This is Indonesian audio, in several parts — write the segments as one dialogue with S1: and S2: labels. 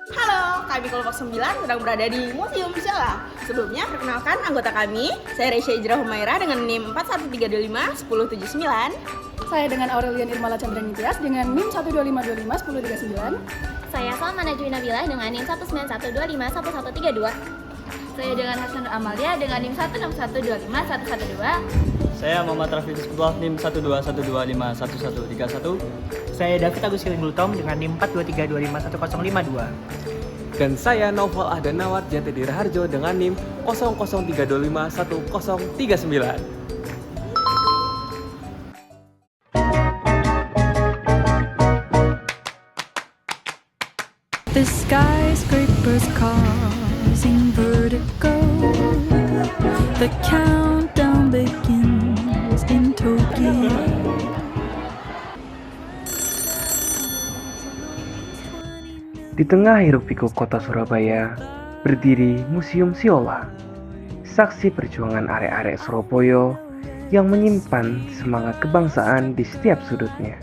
S1: Halo, kami kelompok 9 sedang berada di Museum Shola. Sebelumnya, perkenalkan anggota kami, saya Resya Ijrah Humaira dengan NIM 41351079.
S2: Saya dengan Aurelian Irmala Chandra Nitias dengan NIM 125251039.
S3: Saya Salma Najwi Nabila dengan NIM 191251132.
S4: Saya dengan Hasan Amalia dengan NIM 161251112.
S5: Saya Muhammad Rafi Rizqullah NIM 121251131.
S6: Saya David Agus Kiringgultom dengan NIM 423251052.
S7: Dan saya Novel Ahdanawat Jati Raharjo dengan NIM 003251039.
S8: The skyscrapers causing vertigo. The countdown begins in Tokyo.
S9: Di tengah hiruk-pikuk kota Surabaya, berdiri Museum Siola, saksi perjuangan arek-arek Surabaya yang menyimpan semangat kebangsaan di setiap sudutnya.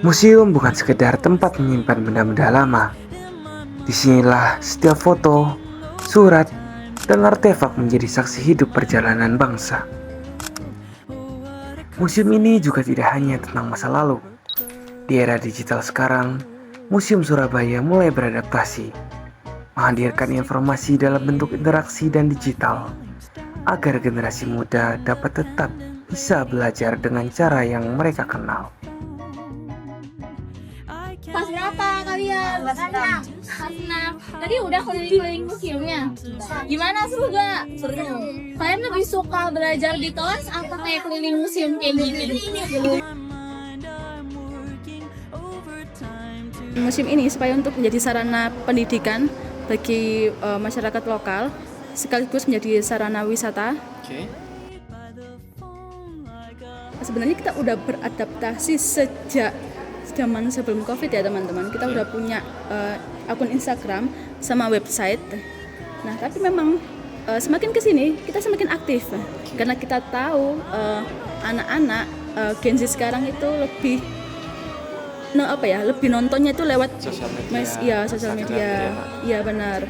S9: Museum bukan sekedar tempat menyimpan benda-benda lama. Disinilah setiap foto, surat, dan artefak menjadi saksi hidup perjalanan bangsa. Museum ini juga tidak hanya tentang masa lalu. Di era digital sekarang, Museum Surabaya mulai beradaptasi, menghadirkan informasi dalam bentuk interaksi dan digital, agar generasi muda dapat tetap bisa belajar dengan cara yang mereka kenal.
S3: Kelas berapa kalian? Kelas 6. Tadi udah keliling-keliling museumnya. Gimana, seru gak? Seru. Kalian lebih suka belajar di kelas atau kayak keliling museum kayak gini?
S2: Museum ini supaya untuk menjadi sarana pendidikan bagi masyarakat lokal, sekaligus menjadi sarana wisata. Sebenarnya kita udah beradaptasi sejak zaman sebelum COVID ya teman-teman. Kita udah punya akun Instagram sama website. Nah, tapi memang semakin kesini kita semakin aktif karena kita tahu anak-anak Gen Z sekarang itu lebih lebih nontonnya itu lewat sosial media. Iya benar.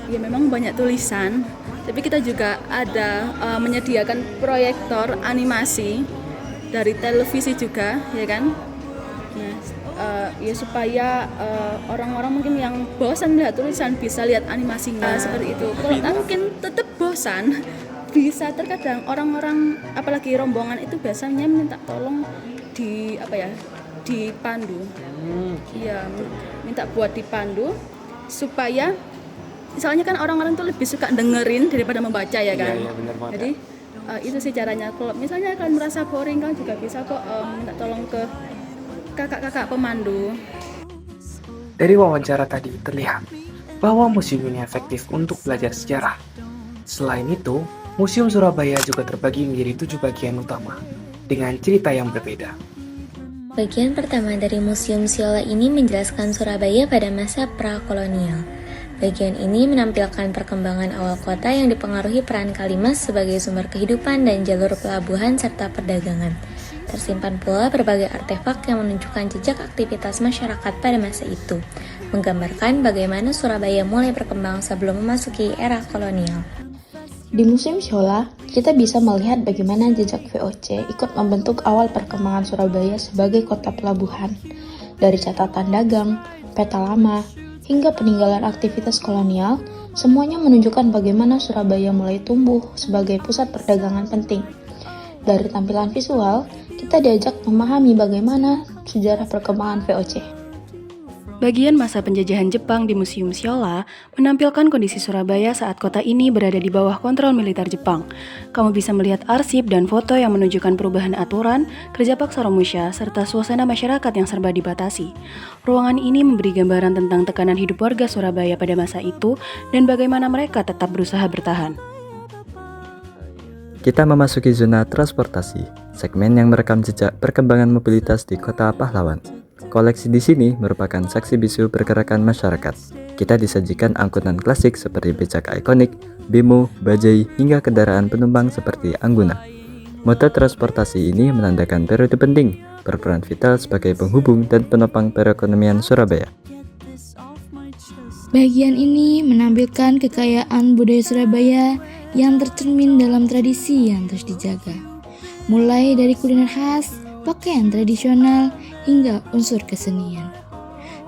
S2: Ya memang banyak tulisan, tapi kita juga ada menyediakan proyektor animasi dari televisi juga, ya kan? Nah, ya supaya orang-orang mungkin yang bosan melihat tulisan bisa lihat animasinya seperti itu. Kalau mungkin tetap bosan, bisa terkadang orang-orang apalagi rombongan itu biasanya minta tolong dipandu. Iya, minta buat dipandu supaya misalnya kan orang-orang tuh lebih suka dengerin daripada membaca ya kan.
S7: Iya, benar banget.
S2: Jadi itu sih caranya. Kalau misalnya kalian merasa boring, kalian juga bisa kok minta tolong ke kakak-kakak pemandu.
S9: Dari wawancara tadi terlihat bahwa museum ini efektif untuk belajar sejarah. Selain itu, Museum Surabaya juga terbagi menjadi 7 bagian utama dengan cerita yang berbeda.
S3: Bagian pertama dari Museum Siola ini menjelaskan Surabaya pada masa pra-kolonial. Bagian ini menampilkan perkembangan awal kota yang dipengaruhi peran Kalimas sebagai sumber kehidupan dan jalur pelabuhan serta perdagangan. Tersimpan pula berbagai artefak yang menunjukkan jejak aktivitas masyarakat pada masa itu, menggambarkan bagaimana Surabaya mulai berkembang sebelum memasuki era kolonial.
S10: Di Museum Siola, kita bisa melihat bagaimana jejak VOC ikut membentuk awal perkembangan Surabaya sebagai kota pelabuhan. Dari catatan dagang, peta lama, hingga peninggalan aktivitas kolonial, semuanya menunjukkan bagaimana Surabaya mulai tumbuh sebagai pusat perdagangan penting. Dari tampilan visual, kita diajak memahami bagaimana sejarah perkembangan VOC.
S8: Bagian masa penjajahan Jepang di Museum Siola menampilkan kondisi Surabaya saat kota ini berada di bawah kontrol militer Jepang. Kamu bisa melihat arsip dan foto yang menunjukkan perubahan aturan, kerja paksa Romusha, serta suasana masyarakat yang serba dibatasi. Ruangan ini memberi gambaran tentang tekanan hidup warga Surabaya pada masa itu dan bagaimana mereka tetap berusaha bertahan.
S11: Kita memasuki zona transportasi, segmen yang merekam jejak perkembangan mobilitas di Kota Pahlawan. Koleksi di sini merupakan saksi bisu pergerakan masyarakat. Kita disajikan angkutan klasik seperti becak ikonik, bemo, bajai, hingga kendaraan penumpang seperti Angguna. Moda transportasi ini menandakan periode penting, berperan vital sebagai penghubung dan penopang perekonomian Surabaya.
S10: Bagian ini menampilkan kekayaan budaya Surabaya yang tercermin dalam tradisi yang terus dijaga. Mulai dari kuliner khas, pakaian tradisional, hingga unsur kesenian.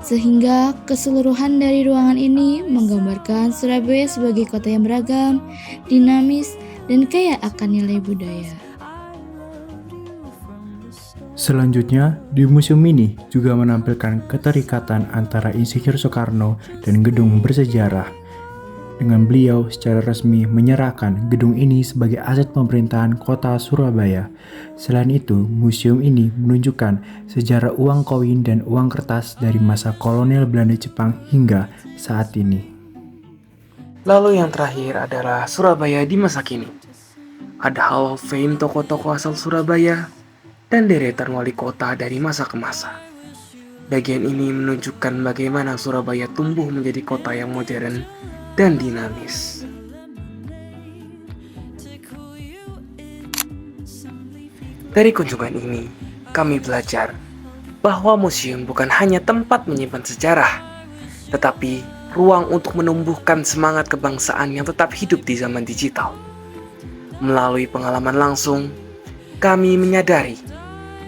S10: Sehingga keseluruhan dari ruangan ini menggambarkan Surabaya sebagai kota yang beragam, dinamis, dan kaya akan nilai budaya.
S12: Selanjutnya, di museum ini juga menampilkan keterikatan antara Insinyur Soekarno dan gedung bersejarah. Dengan beliau secara resmi menyerahkan gedung ini sebagai aset pemerintahan kota Surabaya. Selain itu, museum ini menunjukkan sejarah uang koin dan uang kertas dari masa kolonial Belanda Jepang hingga saat ini.
S9: Lalu yang terakhir adalah Surabaya di masa kini. Ada Hall of Fame tokoh-tokoh asal Surabaya dan deretan wali kota dari masa ke masa. Bagian ini menunjukkan bagaimana Surabaya tumbuh menjadi kota yang modern dan dinamis. Dari kunjungan ini, kami belajar bahwa museum bukan hanya tempat menyimpan sejarah, tetapi ruang untuk menumbuhkan semangat kebangsaan yang tetap hidup di zaman digital. Melalui pengalaman langsung, kami menyadari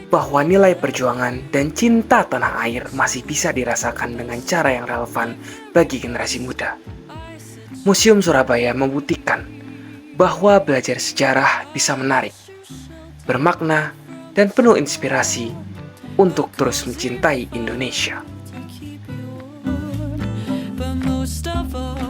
S9: bahwa nilai perjuangan dan cinta tanah air masih bisa dirasakan dengan cara yang relevan bagi generasi muda. Museum Surabaya membuktikan bahwa belajar sejarah bisa menarik, bermakna, dan penuh inspirasi untuk terus mencintai Indonesia.
S13: But most of all